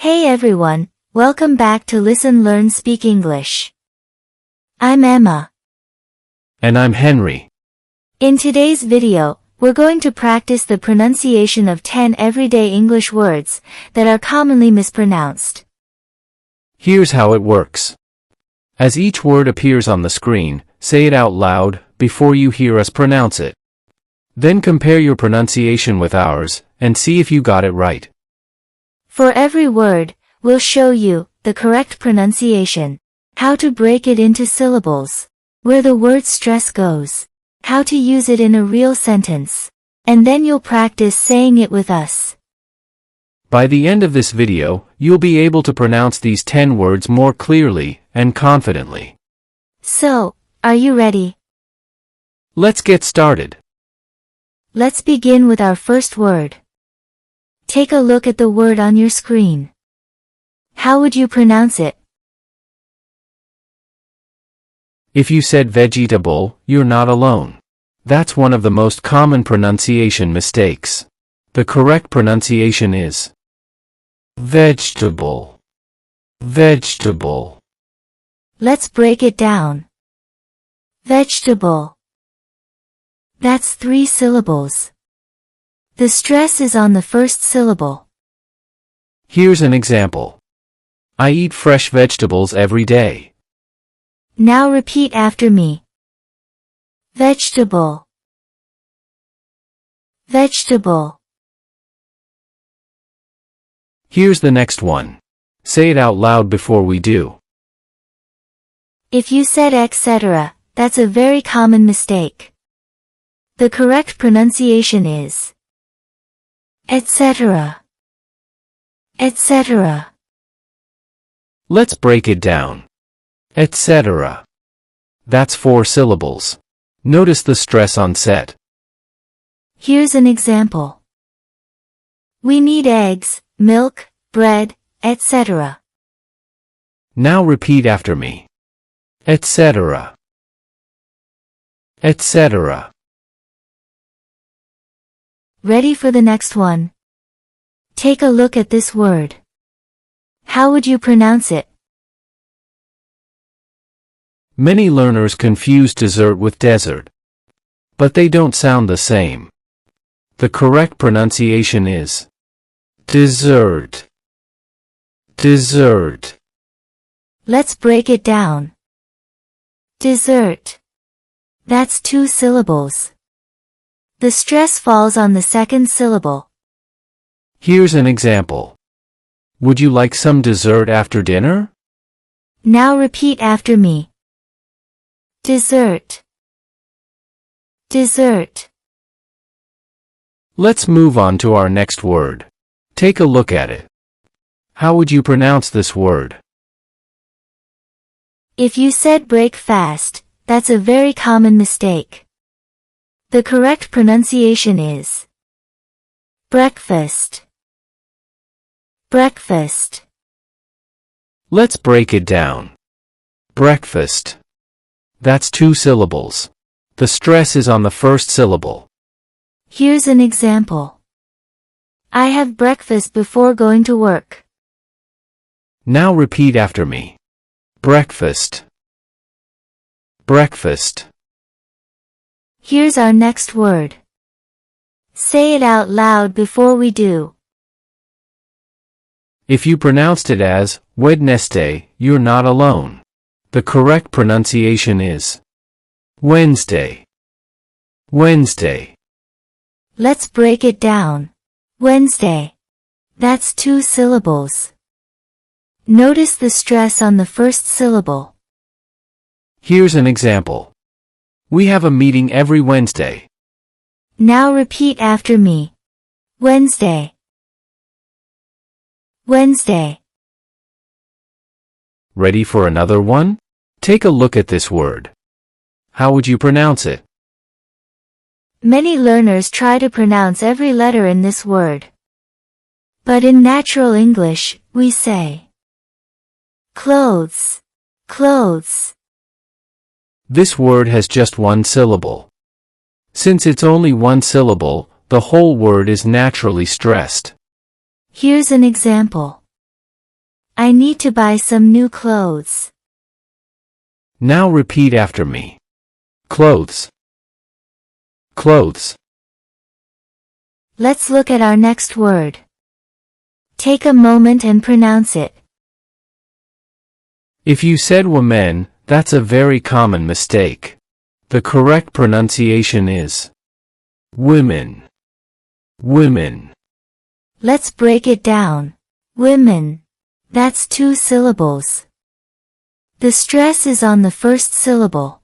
Hey everyone, welcome back to Listen Learn Speak English. I'm Emma. And I'm Henry. In today's video, we're going to practice the pronunciation of 10 everyday English words that are commonly mispronounced. Here's how it works. As each word appears on the screen, say it out loud before you hear us pronounce it. Then compare your pronunciation with ours and see if you got it right. For every word, we'll show you the correct pronunciation, how to break it into syllables, where the word stress goes, how to use it in a real sentence, and then you'll practice saying it with us. By the end of this video, you'll be able to pronounce these 10 words more clearly and confidently. So, are you ready? Let's get started. Let's begin with our first word. Take a look at the word on your screen. How would you pronounce it? If you said vegetable, you're not alone. That's one of the most common pronunciation mistakes. The correct pronunciation is vegetable. Vegetable. Let's break it down. Vegetable. That's 3 syllables. The stress is on the first syllable. Here's an example. I eat fresh vegetables every day. Now repeat after me. Vegetable. Vegetable. Here's the next one. Say it out loud before we do. If you said etc., that's a very common mistake. The correct pronunciation is etc. etc. Let's break it down. Etc. That's 4 syllables. Notice the stress on set. Here's an example. We need eggs, milk, bread, etc. Now repeat after me. Etc. Etc. Ready for the next one? Take a look at this word. How would you pronounce it? Many learners confuse dessert with desert. But they don't sound the same. The correct pronunciation is dessert. Dessert. Let's break it down. Dessert. That's 2 syllables. The stress falls on the second syllable. Here's an example. Would you like some dessert after dinner? Now repeat after me. Dessert. Dessert. Let's move on to our next word. Take a look at it. How would you pronounce this word? If you said break fast, that's a very common mistake. The correct pronunciation is breakfast. Breakfast. Let's break it down. Breakfast. That's 2 syllables. The stress is on the first syllable. Here's an example. I have breakfast before going to work. Now repeat after me. Breakfast. Breakfast. Here's our next word. Say it out loud before we do. If you pronounced it as Wednesday, you're not alone. The correct pronunciation is Wednesday. Wednesday. Let's break it down. Wednesday. That's 2 syllables. Notice the stress on the first syllable. Here's an example. We have a meeting every Wednesday. Now repeat after me. Wednesday. Wednesday. Ready for another one? Take a look at this word. How would you pronounce it? Many learners try to pronounce every letter in this word. But in natural English, we say clothes. Clothes. This word has just 1 syllable. Since it's only 1 syllable, the whole word is naturally stressed. Here's an example. I need to buy some new clothes. Now repeat after me. Clothes. Clothes. Let's look at our next word. Take a moment and pronounce it. If you said women, that's a very common mistake. The correct pronunciation is women. Women. Let's break it down. Women. That's 2 syllables. The stress is on the first syllable.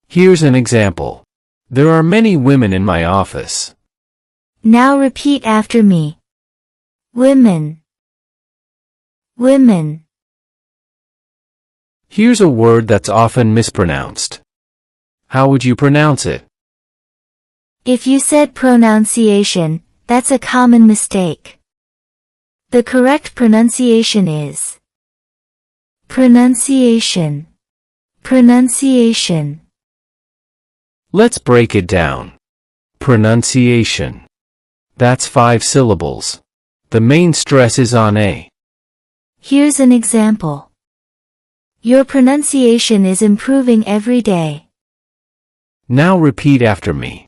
Here's an example. There are many women in my office. Now repeat after me. Women. Women. Here's a word that's often mispronounced. How would you pronounce it? If you said pronunciation, that's a common mistake. The correct pronunciation is pronunciation. Pronunciation. Let's break it down. Pronunciation. That's 5 syllables. The main stress is on A. Here's an example. Your pronunciation is improving every day. Now repeat after me.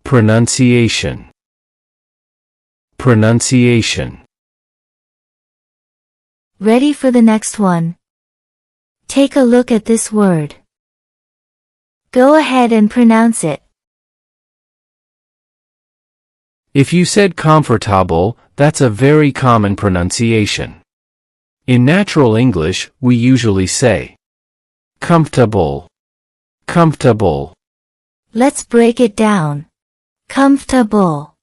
Pronunciation. Pronunciation. Ready for the next one? Take a look at this word. Go ahead and pronounce it. If you said comfortable, that's a very common pronunciation. In natural English, we usually say comfortable. Comfortable. Let's break it down. Comfortable.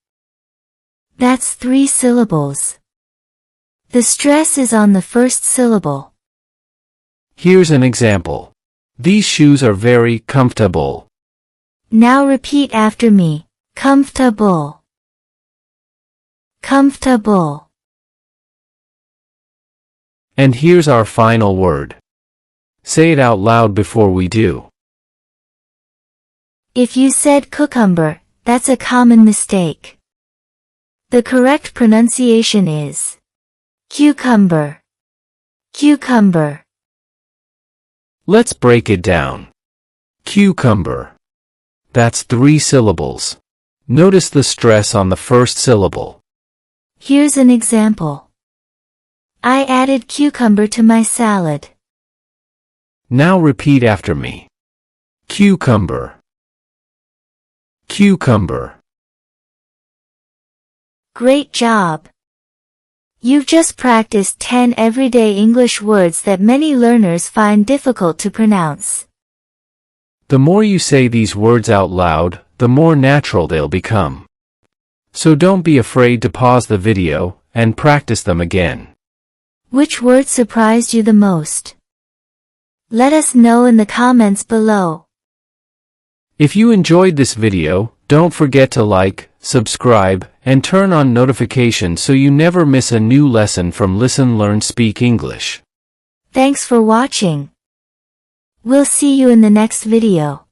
That's 3 syllables. The stress is on the first syllable. Here's an example. These shoes are very comfortable. Now repeat after me. Comfortable. Comfortable. And here's our final word. Say it out loud before we do. If you said cucumber, that's a common mistake. The correct pronunciation is cucumber. Cucumber. Let's break it down. Cucumber. That's 3 syllables. Notice the stress on the first syllable. Here's an example. I added cucumber to my salad. Now repeat after me. Cucumber. Cucumber. Great job! You've just practiced 10 everyday English words that many learners find difficult to pronounce. The more you say these words out loud, the more natural they'll become. So don't be afraid to pause the video and practice them again. Which word surprised you the most? Let us know in the comments below. If you enjoyed this video, don't forget to like, subscribe, and turn on notifications so you never miss a new lesson from Listen Learn Speak English. Thanks for watching. We'll see you in the next video.